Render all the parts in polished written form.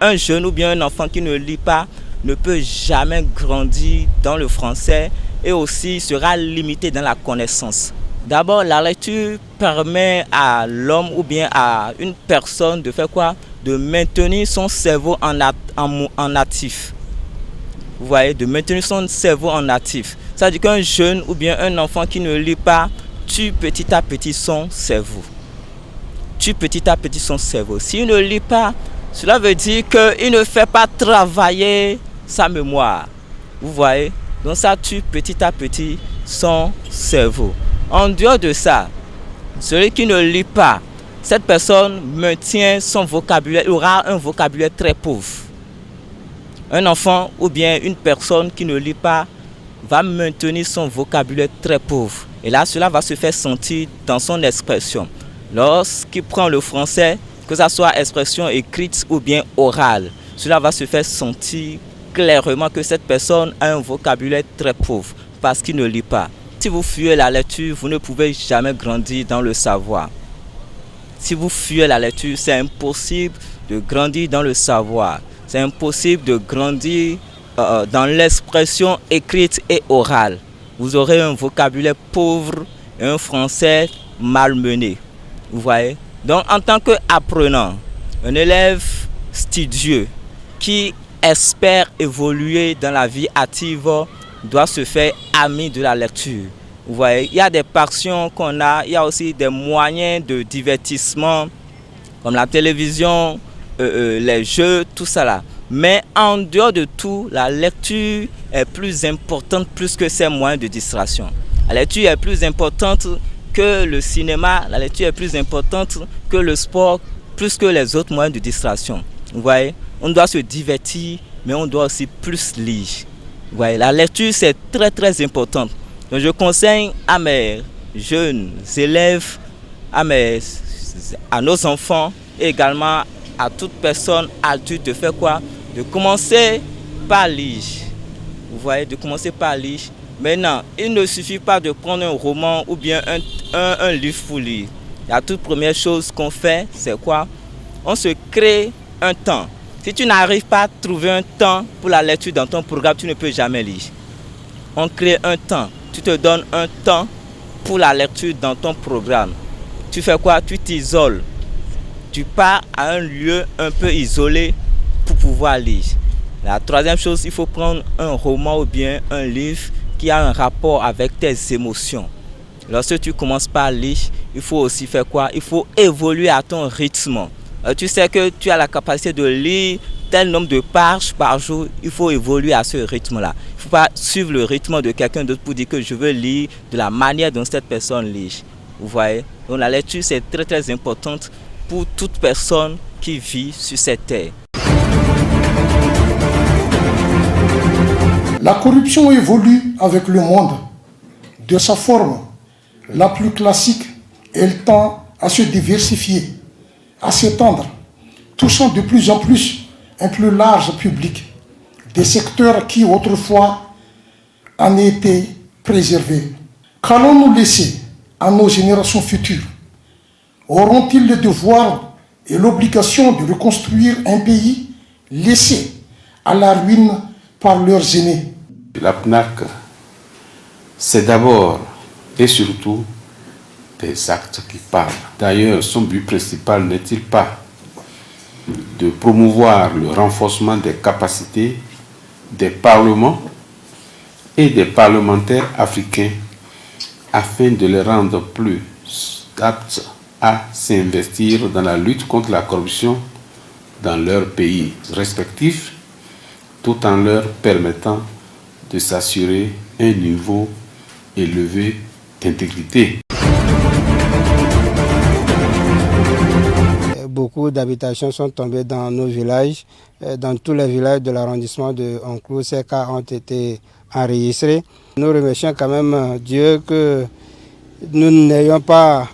un jeune ou bien un enfant qui ne lit pas ne peut jamais grandir dans le français et aussi sera limité dans la connaissance. D'abord, la lecture permet à l'homme ou bien à une personne de faire quoi? De maintenir son cerveau en actif. Vous voyez, de maintenir son cerveau en actif. Ça veut dire qu'un jeune ou bien un enfant qui ne lit pas tue petit à petit son cerveau. Tue petit à petit son cerveau. S'il ne lit pas, cela veut dire qu'il ne fait pas travailler sa mémoire. Vous voyez? Donc ça tue petit à petit son cerveau. En dehors de ça, celui qui ne lit pas, cette personne maintient son vocabulaire, il aura un vocabulaire très pauvre. Un enfant ou bien une personne qui ne lit pas va maintenir son vocabulaire très pauvre. Et là, cela va se faire sentir dans son expression. Lorsqu'il prend le français, que ce soit expression écrite ou bien orale, cela va se faire sentir clairement que cette personne a un vocabulaire très pauvre parce qu'il ne lit pas. Si vous fuyez la lecture, vous ne pouvez jamais grandir dans le savoir. Si vous fuyez la lecture, c'est impossible de grandir dans le savoir. C'est impossible de grandir dans l'expression écrite et orale. Vous aurez un vocabulaire pauvre et un français malmené. Vous voyez? Donc, en tant qu'apprenant, un élève studieux qui espère évoluer dans la vie active doit se faire ami de la lecture. Vous voyez, il y a des passions qu'on a, il y a aussi des moyens de divertissement comme la télévision, les jeux, tout ça là. Mais en dehors de tout, la lecture est plus importante plus que ces moyens de distraction. La lecture est plus importante que le cinéma, la lecture est plus importante que le sport, plus que les autres moyens de distraction. Vous voyez, on doit se divertir, mais on doit aussi plus lire. Vous voyez, la lecture c'est très très important. Donc je conseille à mes jeunes élèves, à nos enfants et également à toute personne adulte de faire quoi? De commencer par lire. Vous voyez, de commencer par lire. Maintenant, il ne suffit pas de prendre un roman ou bien un livre pour lire. La toute première chose qu'on fait, c'est quoi? On se crée un temps. Si tu n'arrives pas à trouver un temps pour la lecture dans ton programme, tu ne peux jamais lire. On crée un temps. Tu te donnes un temps pour la lecture dans ton programme. Tu fais quoi? Tu t'isoles. Tu pars à un lieu un peu isolé pour pouvoir lire. La troisième chose, il faut prendre un roman ou bien un livre qui a un rapport avec tes émotions. Lorsque tu commences par lire, il faut aussi faire quoi? Il faut évoluer à ton rythme. Tu sais que tu as la capacité de lire tel nombre de pages par jour, il faut évoluer à ce rythme-là. Il ne faut pas suivre le rythme de quelqu'un d'autre pour dire que je veux lire de la manière dont cette personne lit. Vous voyez? Donc la lecture, c'est très très importante pour toute personne qui vit sur cette terre. La corruption évolue avec le monde. De sa forme la plus classique, elle tend à se diversifier, à s'étendre, touchant de plus en plus un plus large public, des secteurs qui autrefois en étaient préservés. Qu'allons-nous laisser à nos générations futures? Auront-ils le devoir et l'obligation de reconstruire un pays laissé à la ruine par leurs aînés? La PNAC, c'est d'abord et surtout des actes qui parlent. D'ailleurs, son but principal n'est-il pas de promouvoir le renforcement des capacités des parlements et des parlementaires africains afin de les rendre plus aptes à s'investir dans la lutte contre la corruption dans leurs pays respectifs, tout en leur permettant de s'assurer un niveau élevé d'intégrité. Beaucoup d'habitations sont tombées dans nos villages. Dans tous les villages de l'arrondissement de Onclou, ces cas ont été enregistrés. Nous remercions quand même Dieu que nous n'ayons pas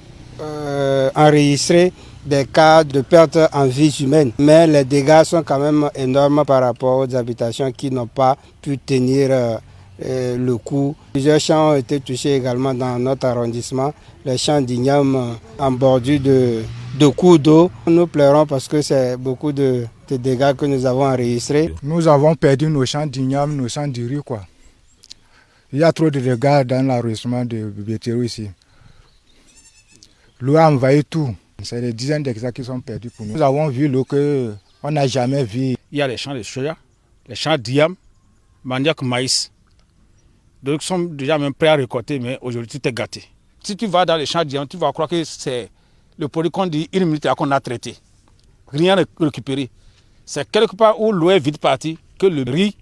enregistré des cas de perte en vie humaine. Mais les dégâts sont quand même énormes par rapport aux habitations qui n'ont pas pu tenir le coup. Plusieurs champs ont été touchés également dans notre arrondissement. Les champs d'Ignam en bordure de cours d'eau. Nous pleurons parce que c'est beaucoup de des dégâts que nous avons enregistrés. Nous avons perdu nos champs d'igname, nos champs de riz, quoi. Il y a trop de dégâts dans l'arrondissement de Béthéro ici. L'eau a envahi tout. C'est des dizaines d'hectares qui sont perdus pour nous. Nous avons vu l'eau qu'on n'a jamais vue. Il y a les champs de soja, les champs d'igname, manioc, maïs. Donc, ils sont déjà même prêts à récolter, mais aujourd'hui, tout est gâté. Si tu vas dans les champs d'igname, tu vas croire que c'est le produit qu'on dit 1 minute qu'on a traité. Rien n'est récupéré. C'est quelque part où l'eau est vite partie que le riz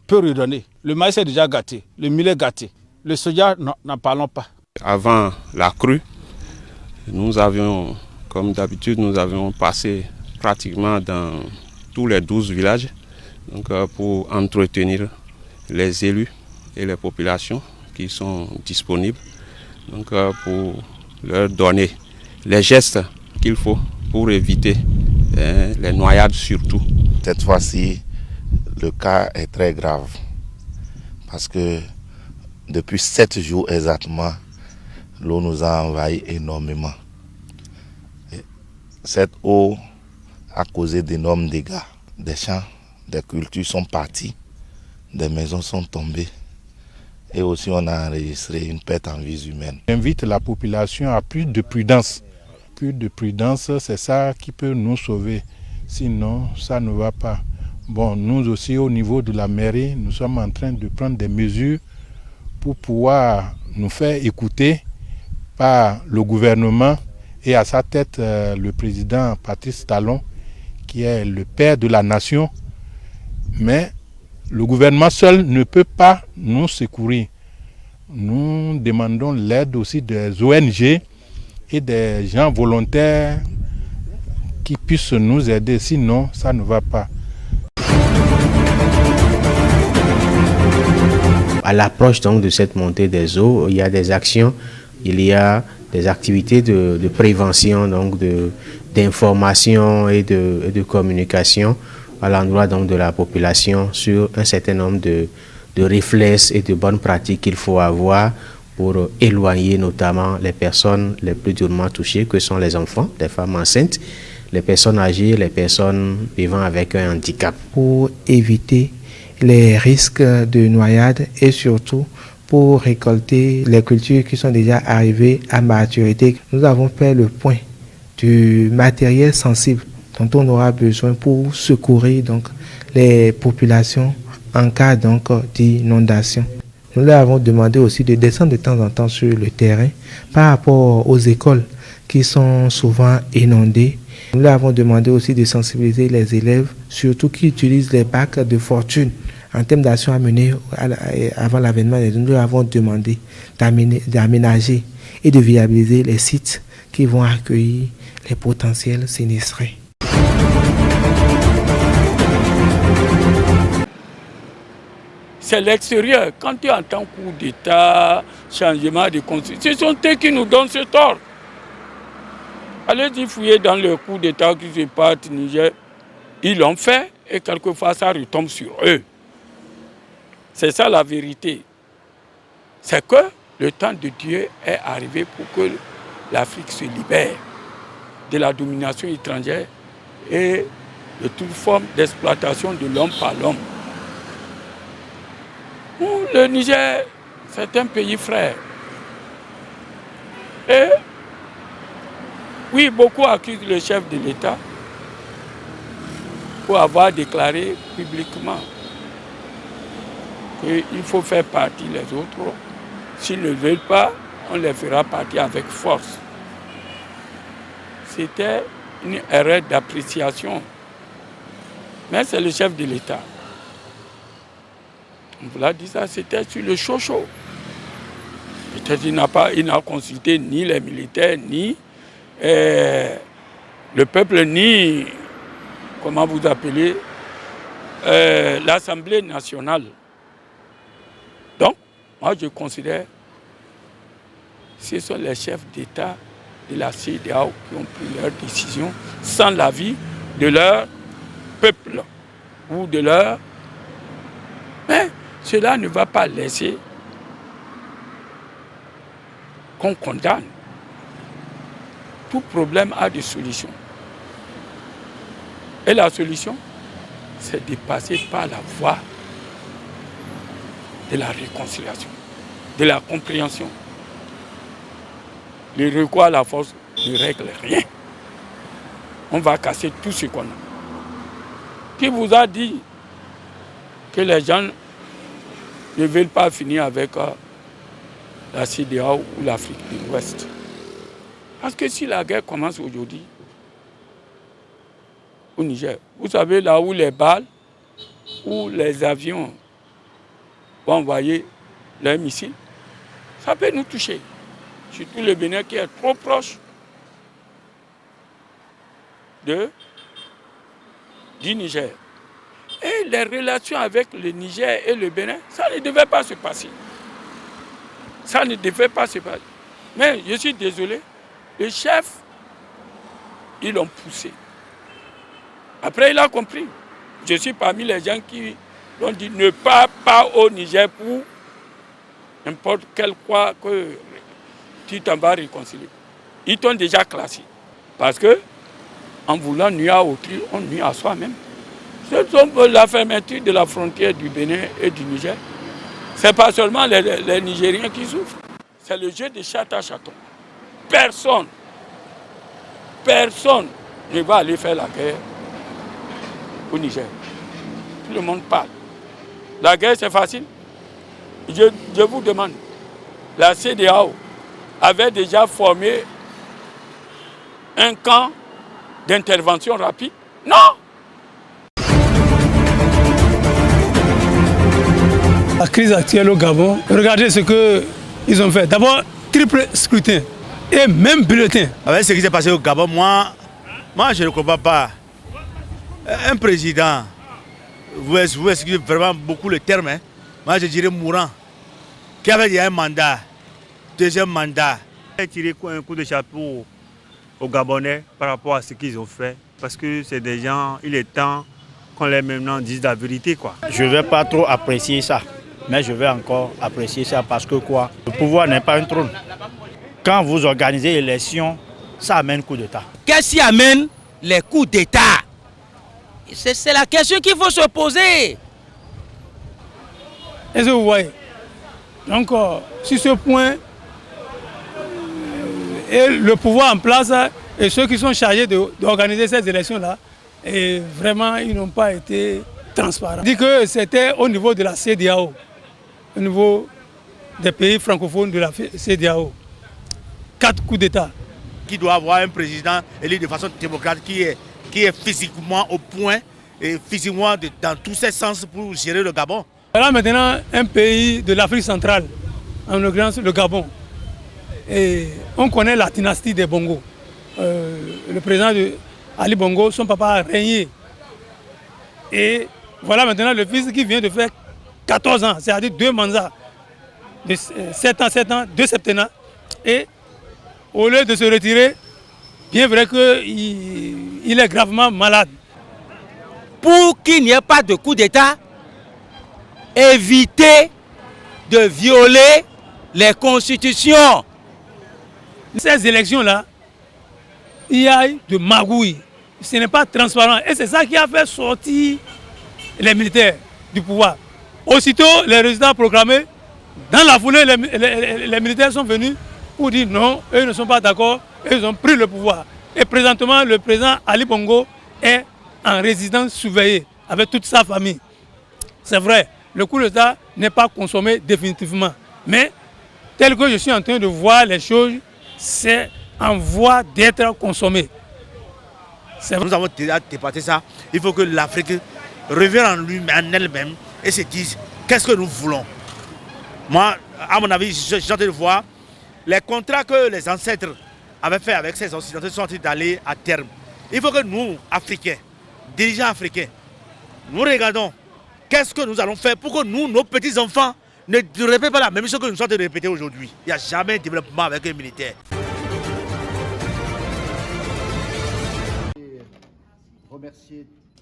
peut redonner. Le maïs est déjà gâté, le millet est gâté. Le soja, n'en parlons pas. Avant la crue, nous avions, comme d'habitude, nous avions passé pratiquement dans tous les 12 villages donc, pour entretenir les élus et les populations qui sont disponibles donc, pour leur donner les gestes qu'il faut pour éviter les noyades surtout. Cette fois-ci, le cas est très grave parce que depuis 7 jours exactement, l'eau nous a envahi énormément. Et cette eau a causé d'énormes dégâts. Des champs, des cultures sont partis, des maisons sont tombées et aussi on a enregistré une perte en vies humaines. J'invite la population à plus de prudence. Plus de prudence, c'est ça qui peut nous sauver. Sinon, ça ne va pas. Bon, nous aussi, au niveau de la mairie, nous sommes en train de prendre des mesures pour pouvoir nous faire écouter par le gouvernement et à sa tête le président Patrice Talon, qui est le père de la nation. Mais le gouvernement seul ne peut pas nous secourir. Nous demandons l'aide aussi des ONG et des gens volontaires qui puissent nous aider, sinon ça ne va pas. À l'approche donc de cette montée des eaux, il y a des actions, il y a des activités de prévention, donc d'information et de communication à l'endroit donc de la population sur un certain nombre de réflexes et de bonnes pratiques qu'il faut avoir pour éloigner notamment les personnes les plus durement touchées, que sont les enfants, les femmes enceintes, les personnes âgées, les personnes vivant avec un handicap. Pour éviter les risques de noyade et surtout pour récolter les cultures qui sont déjà arrivées à maturité, nous avons fait le point du matériel sensible dont on aura besoin pour secourir donc les populations en cas donc d'inondation. Nous leur avons demandé aussi de descendre de temps en temps sur le terrain par rapport aux écoles qui sont souvent inondées. Nous leur avons demandé aussi de sensibiliser les élèves, surtout qui utilisent les bacs de fortune. En termes d'action à mener avant l'avènement, nous leur avons demandé d'aménager et de viabiliser les sites qui vont accueillir les potentiels sinistrés. C'est l'extérieur. Quand tu entends coup d'État, changement de constitution, ce sont eux qui nous donnent ce tort. Allez-y fouiller dans le coup d'État qui se passe au Niger. Ils l'ont fait et quelquefois ça retombe sur eux. C'est ça la vérité. C'est que le temps de Dieu est arrivé pour que l'Afrique se libère de la domination étrangère et de toute forme d'exploitation de l'homme par l'homme. Le Niger, c'est un pays frère. Et oui, beaucoup accusent le chef de l'État pour avoir déclaré publiquement qu'il faut faire partie les autres. S'ils ne veulent pas, on les fera partir avec force. C'était une erreur d'appréciation. Mais c'est le chef de l'État. On vous l'a dit ça, c'était sur le chaud. Peut-être il n'a consulté ni les militaires, ni le peuple, ni, comment vous appelez, l'Assemblée nationale. Donc, moi je considère que ce sont les chefs d'État de la CEDEAO qui ont pris leurs décisions sans l'avis de leur peuple ou de leur... Mais cela ne va pas laisser qu'on condamne. Tout problème a des solutions. Et la solution, c'est de passer par la voie de la réconciliation, de la compréhension. Le recours à la force ne règle rien. On va casser tout ce qu'on a. Qui vous a dit que les gens ne veulent pas finir avec la CEDEAO ou l'Afrique de l'Ouest? Parce que si la guerre commence aujourd'hui au Niger, vous savez là où les balles, où les avions vont envoyer leurs missiles, ça peut nous toucher. Surtout le Bénin qui est trop proche du Niger. Et les relations avec le Niger et le Bénin, ça ne devait pas se passer. Ça ne devait pas se passer. Mais je suis désolé, les chefs, ils l'ont poussé. Après, il a compris. Je suis parmi les gens qui ont dit ne pars pas au Niger pour n'importe quel quoi que tu t'en vas réconcilier. Ils t'ont déjà classé. Parce que, en voulant nuire à autrui, on nuit à soi-même. La fermeture de la frontière du Bénin et du Niger, ce n'est pas seulement les Nigériens qui souffrent. C'est le jeu de chatte à chaton. Personne ne va aller faire la guerre au Niger. Tout le monde parle. La guerre, c'est facile. Je vous demande, la CEDEAO avait déjà formé un camp d'intervention rapide? Non! La crise actuelle au Gabon, regardez ce qu'ils ont fait. D'abord, triple scrutin et même bulletin. Avec ce qui s'est passé au Gabon, moi je ne comprends pas. Un président, vous excusez vraiment beaucoup le terme, hein? Moi je dirais mourant, qui avait déjà un mandat, deuxième mandat. J'ai tiré un coup de chapeau aux Gabonais par rapport à ce qu'ils ont fait, parce que c'est des gens, il est temps qu'on les maintenant dise la vérité, quoi. Je ne vais pas trop apprécier ça, mais je vais encore apprécier ça parce que quoi, le pouvoir n'est pas un trône. Quand vous organisez l'élection, ça amène coup d'État. Qu'est-ce qui amène les coups d'État? C'est la question qu'il faut se poser. Est-ce que vous voyez? Donc, sur ce point, et le pouvoir en place et ceux qui sont chargés d'organiser ces élections-là, et vraiment, ils n'ont pas été transparents. Je dis que c'était au niveau de la CEDEAO, au niveau des pays francophones de la CEDEAO. 4 coups d'État. Qui doit avoir un président élu de façon démocratique qui est physiquement au point et physiquement dans tous ses sens pour gérer le Gabon. Voilà maintenant un pays de l'Afrique centrale, en l'occurrence le Gabon. Et on connaît la dynastie des Bongo. Le président Ali Bongo, son papa a régné. Et voilà maintenant le fils qui vient de faire 14 ans, c'est-à-dire 2 mandats, de 7 ans, 2 septennats. Et au lieu de se retirer, bien vrai qu'il est gravement malade. Pour qu'il n'y ait pas de coup d'État, évitez de violer les constitutions. Ces élections-là, il y a eu de magouilles. Ce n'est pas transparent. Et c'est ça qui a fait sortir les militaires du pouvoir. Aussitôt, les résultats proclamés, dans la foulée, les militaires sont venus pour dire non, eux ne sont pas d'accord, ils ont pris le pouvoir. Et présentement, le président Ali Bongo est en résidence surveillée avec toute sa famille. C'est vrai, le coup d'État n'est pas consommé définitivement. Mais tel que je suis en train de voir les choses, c'est en voie d'être consommé. Nous avons déjà débattu ça. Il faut que l'Afrique revienne en elle-même et se dise qu'est-ce que nous voulons. Moi, à mon avis, j'ai envie de voir les contrats que les ancêtres avaient fait avec ces Occidentaux sont en train d'aller à terme. Il faut que nous, Africains, dirigeants africains, nous regardons qu'est-ce que nous allons faire pour que nous, nos petits-enfants, ne répètent pas la même chose que nous sommes en train de répéter aujourd'hui. Il n'y a jamais de développement avec un militaire.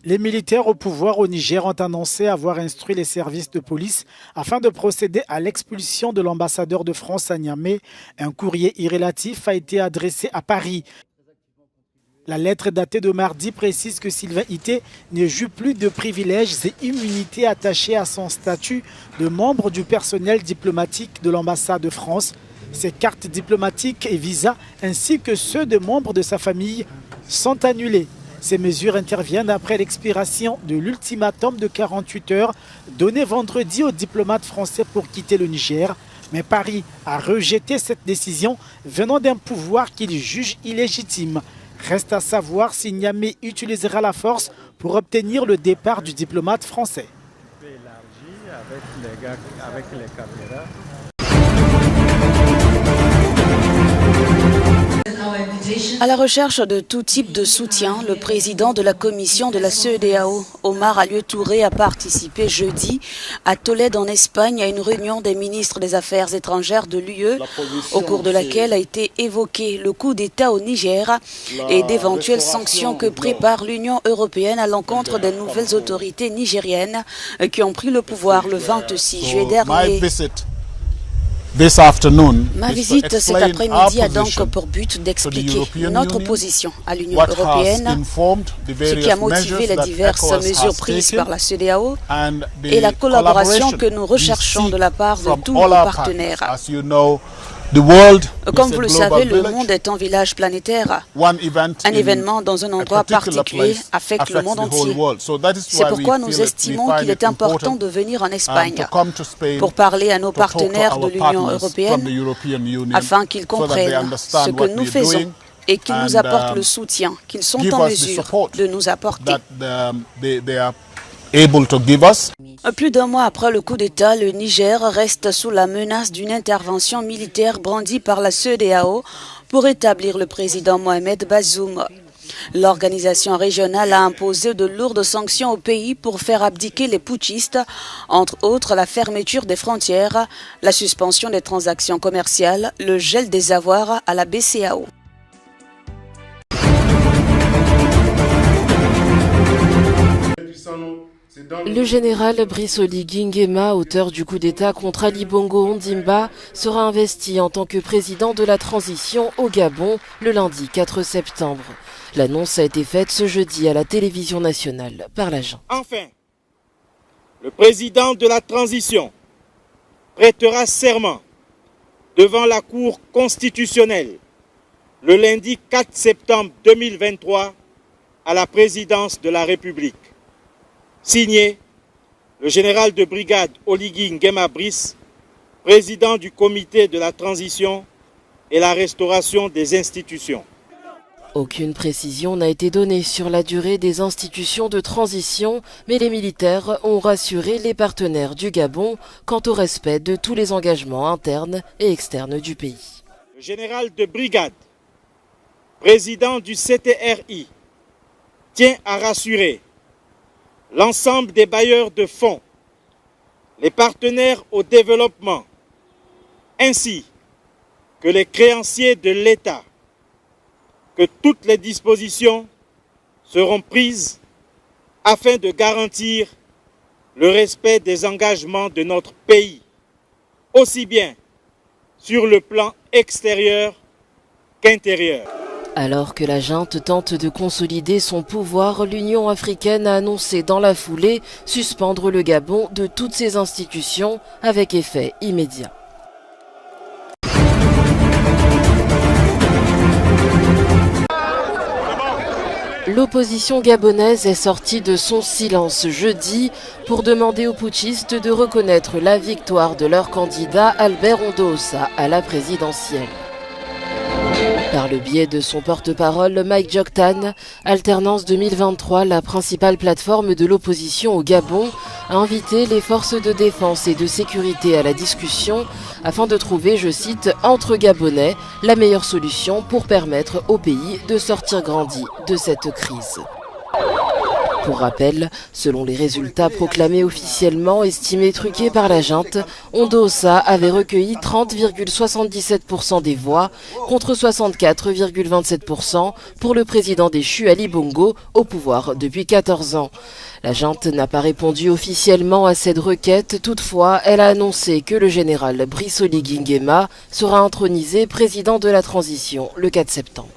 Les militaires au pouvoir au Niger ont annoncé avoir instruit les services de police afin de procéder à l'expulsion de l'ambassadeur de France à Niamey. Un courrier irrélatif a été adressé à Paris. La lettre datée de mardi précise que Sylvain Ité ne joue plus de privilèges et immunités attachés à son statut de membre du personnel diplomatique de l'ambassade de France. Ses cartes diplomatiques et visas ainsi que ceux de membres de sa famille sont annulés. Ces mesures interviennent après l'expiration de l'ultimatum de 48 heures donné vendredi aux diplomates français pour quitter le Niger. Mais Paris a rejeté cette décision venant d'un pouvoir qu'il juge illégitime. Reste à savoir si Niamey utilisera la force pour obtenir le départ du diplomate français. À la recherche de tout type de soutien, le président de la commission de la CEDEAO, Omar Alieu Touré, a participé jeudi à Tolède en Espagne à une réunion des ministres des Affaires étrangères de l'UE, au cours de laquelle a été évoqué le coup d'État au Niger et d'éventuelles sanctions que prépare l'Union européenne à l'encontre des nouvelles autorités nigériennes qui ont pris le pouvoir le 26 juillet dernier. Ma visite cet après-midi a donc pour but d'expliquer notre position à l'Union européenne, ce qui a motivé les diverses mesures prises par la CEDEAO et la collaboration que nous recherchons de la part de tous nos partenaires. Comme vous le savez, le monde est un village planétaire. Un événement dans un endroit particulier affecte le monde entier. C'est pourquoi nous estimons qu'il est important de venir en Espagne pour parler à nos partenaires de l'Union européenne afin qu'ils comprennent ce que nous faisons et qu'ils nous apportent le soutien qu'ils sont en mesure de nous apporter. Plus d'un mois après le coup d'État, le Niger reste sous la menace d'une intervention militaire brandie par la CEDEAO pour établir le président Mohamed Bazoum. L'organisation régionale a imposé de lourdes sanctions au pays pour faire abdiquer les putschistes, entre autres la fermeture des frontières, la suspension des transactions commerciales, le gel des avoirs à la BCEAO. Le général Brice Oligui Nguema, auteur du coup d'État contre Ali Bongo Ondimba, sera investi en tant que président de la transition au Gabon le lundi 4 septembre. L'annonce a été faite ce jeudi à la télévision nationale par l'agent. Enfin, le président de la transition prêtera serment devant la Cour constitutionnelle le lundi 4 septembre 2023 à la présidence de la République. Signé le général de brigade Oligui Nguema Brice, président du comité de la transition et la restauration des institutions. Aucune précision n'a été donnée sur la durée des institutions de transition, mais les militaires ont rassuré les partenaires du Gabon quant au respect de tous les engagements internes et externes du pays. Le général de brigade, président du CTRI, tient à rassurer l'ensemble des bailleurs de fonds, les partenaires au développement, ainsi que les créanciers de l'État, que toutes les dispositions seront prises afin de garantir le respect des engagements de notre pays, aussi bien sur le plan extérieur qu'intérieur. Alors que la junte tente de consolider son pouvoir, l'Union africaine a annoncé dans la foulée suspendre le Gabon de toutes ses institutions avec effet immédiat. L'opposition gabonaise est sortie de son silence jeudi pour demander aux putschistes de reconnaître la victoire de leur candidat Albert Ondoosa à la présidentielle. Par le biais de son porte-parole Mike Joktan, Alternance 2023, la principale plateforme de l'opposition au Gabon, a invité les forces de défense et de sécurité à la discussion afin de trouver, je cite, entre Gabonais, la meilleure solution pour permettre au pays de sortir grandi de cette crise. Pour rappel, selon les résultats proclamés officiellement, estimés truqués par la junte, Ondoosa avait recueilli 30,77% des voix contre 64,27% pour le président déchu Ali Bongo, au pouvoir depuis 14 ans. La junte n'a pas répondu officiellement à cette requête, toutefois elle a annoncé que le général Brice Oligui Nguema sera intronisé président de la transition le 4 septembre.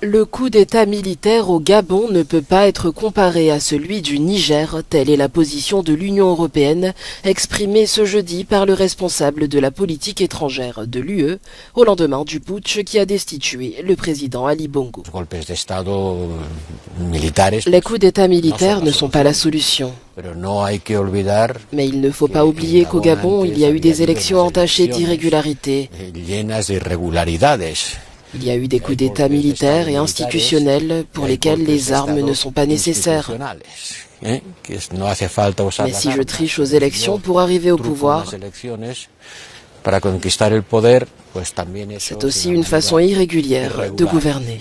Le coup d'État militaire au Gabon ne peut pas être comparé à celui du Niger, telle est la position de l'Union européenne, exprimée ce jeudi par le responsable de la politique étrangère de l'UE, au lendemain du putsch qui a destitué le président Ali Bongo. Les coups d'État militaires ne sont pas la solution. Mais il ne faut pas oublier qu'au Gabon, il y a eu des élections entachées d'irrégularités. Il y a eu des coups d'État militaires et institutionnels pour lesquels les armes ne sont pas nécessaires. Mais si je triche aux élections pour arriver au pouvoir, c'est aussi une façon irrégulière de gouverner.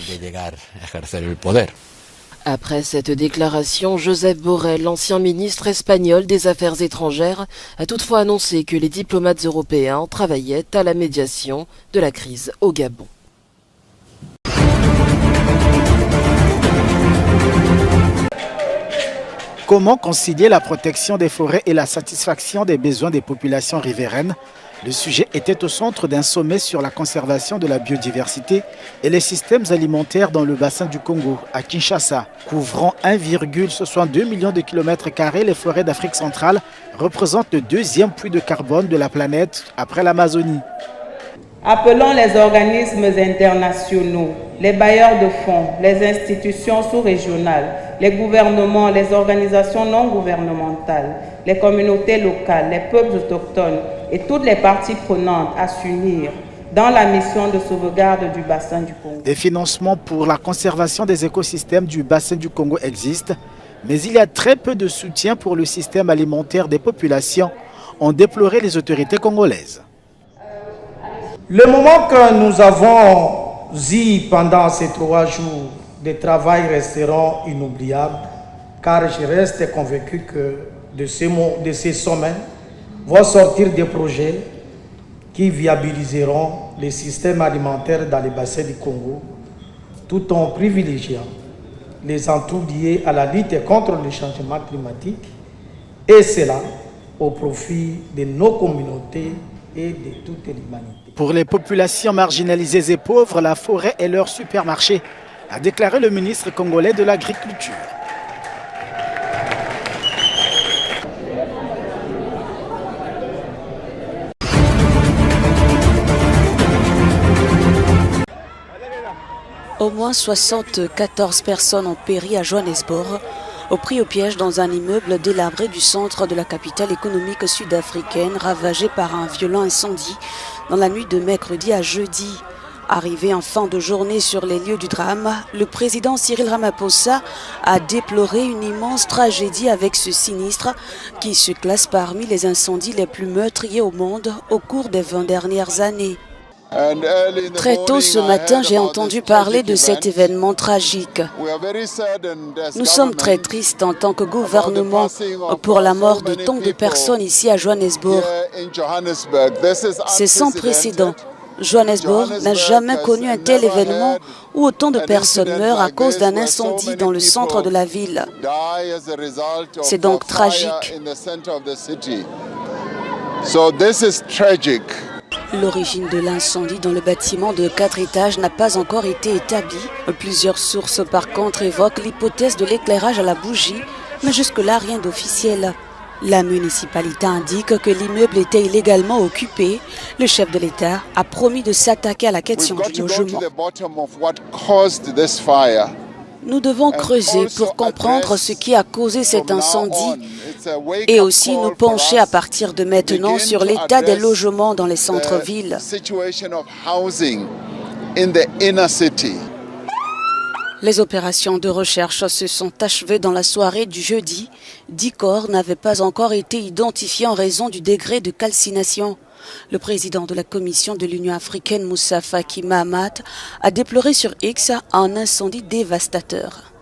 Après cette déclaration, Josep Borrell, l'ancien ministre espagnol des Affaires étrangères, a toutefois annoncé que les diplomates européens travaillaient à la médiation de la crise au Gabon. Comment concilier la protection des forêts et la satisfaction des besoins des populations riveraines? Le sujet était au centre d'un sommet sur la conservation de la biodiversité et les systèmes alimentaires dans le bassin du Congo, à Kinshasa. Couvrant 1,62 million de kilomètres carrés, les forêts d'Afrique centrale représentent le deuxième puits de carbone de la planète après l'Amazonie. Appelons les organismes internationaux, les bailleurs de fonds, les institutions sous-régionales, les gouvernements, les organisations non gouvernementales, les communautés locales, les peuples autochtones et toutes les parties prenantes à s'unir dans la mission de sauvegarde du bassin du Congo. Des financements pour la conservation des écosystèmes du bassin du Congo existent, mais il y a très peu de soutien pour le système alimentaire des populations, ont déploré les autorités congolaises. Le moment que nous avons eu pendant ces 3 jours de travail resteront inoubliables, car je reste convaincu que de ces sommets vont sortir des projets qui viabiliseront les systèmes alimentaires dans les bassins du Congo, tout en privilégiant les atouts liés à la lutte contre le changement climatique, et cela au profit de nos communautés et de toute l'humanité. Pour les populations marginalisées et pauvres, la forêt est leur supermarché, a déclaré le ministre congolais de l'Agriculture. Au moins 74 personnes ont péri à Johannesburg, pris au piège dans un immeuble délabré du centre de la capitale économique sud-africaine, ravagé par un violent incendie dans la nuit de mercredi à jeudi. Arrivé en fin de journée sur les lieux du drame, le président Cyril Ramaphosa a déploré une immense tragédie avec ce sinistre qui se classe parmi les incendies les plus meurtriers au monde au cours des 20 dernières années. Très tôt ce matin, j'ai entendu parler de cet événement tragique. Nous sommes très tristes en tant que gouvernement pour la mort de tant de personnes ici à Johannesburg. C'est sans précédent. Johannesburg n'a jamais connu un tel événement où autant de personnes meurent à cause d'un incendie dans le centre de la ville. C'est donc tragique. L'origine de l'incendie dans le bâtiment de 4 étages n'a pas encore été établie. Plusieurs sources par contre évoquent l'hypothèse de l'éclairage à la bougie, mais jusque-là rien d'officiel. La municipalité indique que l'immeuble était illégalement occupé. Le chef de l'État a promis de s'attaquer à la question du logement. Nous devons creuser pour comprendre ce qui a causé cet incendie et aussi nous pencher à partir de maintenant sur l'état des logements dans les centres-villes. Les opérations de recherche se sont achevées dans la soirée du jeudi. 10 corps n'avaient pas encore été identifiés en raison du degré de calcination. Le président de la Commission de l'Union africaine, Moussa Faki Mahamat, a déploré sur X un incendie dévastateur.